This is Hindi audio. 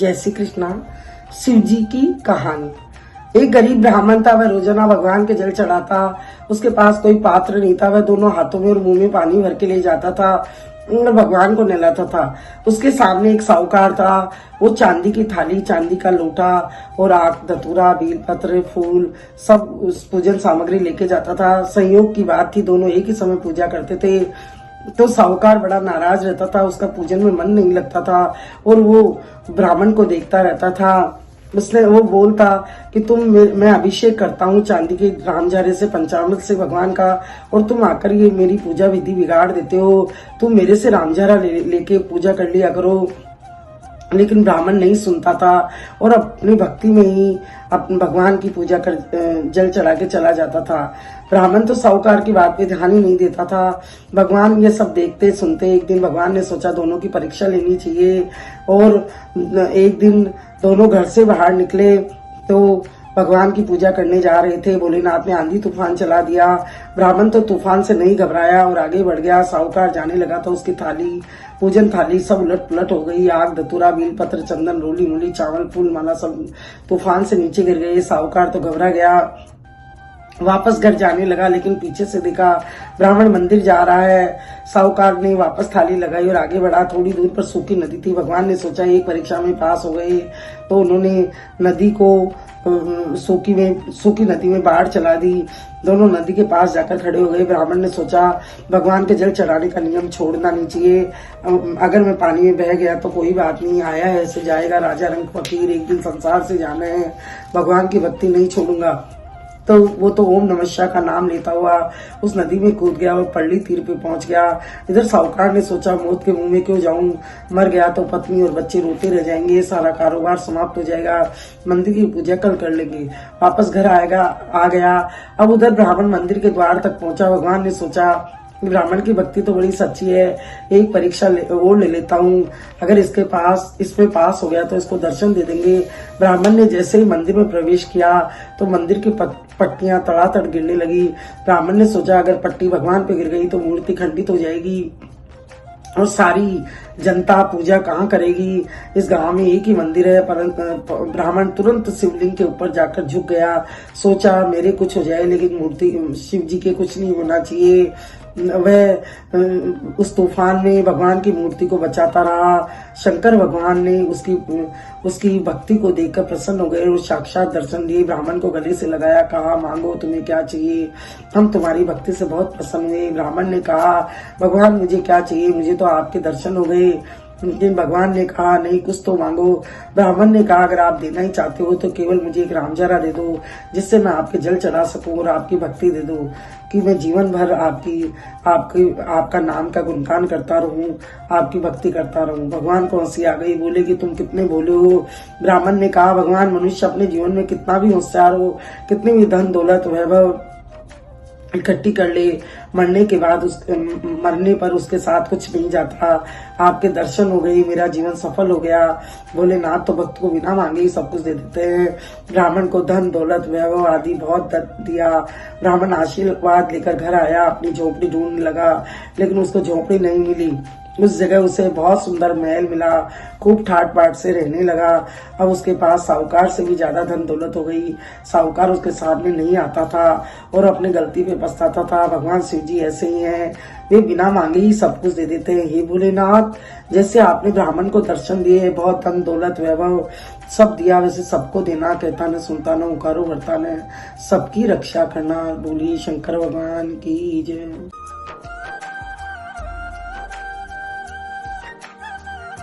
जय श्री कृष्णा। शिव जी की कहानी। एक गरीब ब्राह्मण था, वह रोजाना भगवान के जल चढ़ाता। उसके पास कोई पात्र नहीं था, वह दोनों हाथों में और मुंह में पानी भर के ले जाता था और भगवान को नहलाता था। उसके सामने एक साहूकार था। वो चांदी की थाली, चांदी का लोटा और आक, धतूरा, बेलपत्र, फूल सब उस पूजन सामग्री लेके जाता था। संयोग की बात थी, दोनों एक ही समय पूजा करते थे। तो साहूकार बड़ा नाराज रहता था, उसका पूजन में मन नहीं लगता था और वो ब्राह्मण को देखता रहता था। उसने वो बोलता कि मैं अभिषेक करता हूँ चांदी के रामझारे से, पंचामृत से भगवान का, और तुम आकर ये मेरी पूजा विधि बिगाड़ देते हो। तुम मेरे से रामझारा लेके पूजा कर लिया करो। लेकिन ब्राह्मण नहीं सुनता था और अपनी भक्ति में ही अपने भगवान की पूजा कर जल चढ़ा के चला जाता था। ब्राह्मण तो साहूकार की बात पे ध्यान ही नहीं देता था। भगवान ये सब देखते सुनते एक दिन भगवान ने सोचा दोनों की परीक्षा लेनी चाहिए। और एक दिन दोनों घर से बाहर निकले तो भगवान की पूजा करने जा रहे थे। भोलेनाथ ने आंधी तूफान चला दिया। ब्राह्मण तो तूफान से नहीं घबराया और आगे बढ़ गया। साहूकार जाने लगा तो उसकी थाली, पूजन थाली सब उलट पुलट हो गई। आग, धतूरा, बेलपत्र, चंदन, रोली मूली, चावल, फूल माला सब तूफान से नीचे गिर गए। साहूकार तो घबरा गया, वापस घर जाने लगा, लेकिन पीछे से देखा ब्राह्मण मंदिर जा रहा है। साहूकार ने वापस थाली लगाई और आगे बढ़ा। थोड़ी दूर पर सूखी नदी थी। भगवान ने सोचा एक परीक्षा में पास हो गए तो उन्होंने नदी को सूखी नदी में बाढ़ चला दी। दोनों नदी के पास जाकर खड़े हो गए। ब्राह्मण ने सोचा भगवान के जल चढ़ाने का नियम छोड़ना नहीं चाहिए। अगर मैं पानी में बह गया तो कोई बात नहीं, आया है ऐसे जाएगा। राजा रंग फकीर, एक दिन संसार से जाना है, भगवान की भक्ति नहीं छोड़ूंगा। तो वो तो ओम नमः शिवाय का नाम लेता हुआ उस नदी में कूद गया और पल्ली तीर पे पहुंच गया। इधर साहूकार ने सोचा मौत के मुंह में क्यों जाऊं, मर गया तो पत्नी और बच्चे रोते रह जाएंगे, सारा कारोबार समाप्त हो जाएगा, मंदिर की पूजा कल कर लेंगे, वापस घर आ गया। अब उधर ब्राह्मण मंदिर के द्वार तक पहुंचा। भगवान ने सोचा ब्राह्मण की भक्ति तो बड़ी सच्ची है, एक परीक्षा और ले लेता हूँ। अगर इसमें पास हो गया तो इसको दर्शन दे देंगे। ब्राह्मण ने जैसे ही मंदिर में प्रवेश किया तो मंदिर की पट्टियां तड़ातड़ गिरने लगी। ब्राह्मण ने सोचा अगर पट्टी भगवान पे गिर गई तो मूर्ति खंडित हो जाएगी और सारी जनता पूजा कहाँ करेगी। इस गांव में एक ही मंदिर है। परंतु ब्राह्मण तुरंत शिवलिंग के ऊपर जाकर झुक गया। सोचा मेरे कुछ हो जाए लेकिन मूर्ति शिव जी के कुछ नहीं होना चाहिए। वह उस तूफान में भगवान की मूर्ति को बचाता रहा। शंकर भगवान ने उसकी भक्ति को देखकर प्रसन्न हो गए और साक्षात दर्शन दिए। ब्राह्मण को गले से लगाया, कहा मांगो तुम्हें क्या चाहिए, हम तुम्हारी भक्ति से बहुत प्रसन्न हुए। ब्राह्मण ने कहा भगवान मुझे क्या चाहिए, मुझे तो आपके दर्शन हो गए। लेकिन भगवान ने कहा नहीं, कुछ तो मांगो। ब्राह्मण ने कहा अगर आप देना ही चाहते हो तो केवल मुझे एक रामझारा दे दो, जिससे मैं आपके जल चढ़ा सकूं और आपकी भक्ति दे दो कि मैं जीवन भर आपका नाम का गुणगान करता रहूं, आपकी भक्ति करता रहूं। भगवान को हंसी आ गई, बोले कि तुम कितने भोले हो। ब्राह्मण ने कहा भगवान मनुष्य अपने जीवन में कितना भी होशियार हो, कितनी भी धन दौलत वैभव इकट्ठी कर ले, मरने पर उसके साथ कुछ नहीं जाता। आपके दर्शन हो गए, मेरा जीवन सफल हो गया। भोलेनाथ तो भक्त को बिना मांगे ही सब कुछ दे देते हैं। ब्राह्मण को धन दौलत वैभव आदि बहुत दिया। ब्राह्मण आशीर्वाद लेकर घर आया, अपनी झोपड़ी ढूंढने लगा, लेकिन उसको झोपड़ी नहीं मिली। उस जगह उसे बहुत सुंदर महल मिला, खूब ठाट बाट से रहने लगा। अब उसके पास साहूकार से भी ज्यादा धन दौलत हो गई। साहूकार उसके सामने नहीं आता था और अपनी गलती पे पछताता था। भगवान शिव जी ऐसे ही हैं, वे बिना मांगे ही सब कुछ दे देते हैं। हे भोलेनाथ, जैसे आपने ब्राह्मण को दर्शन दिए, बहुत धन दौलत वैभव सब दिया, वैसे सबको देना। कहता न सुनता न उकारो करता न, सबकी रक्षा करना। बोलिए शंकर भगवान की जय।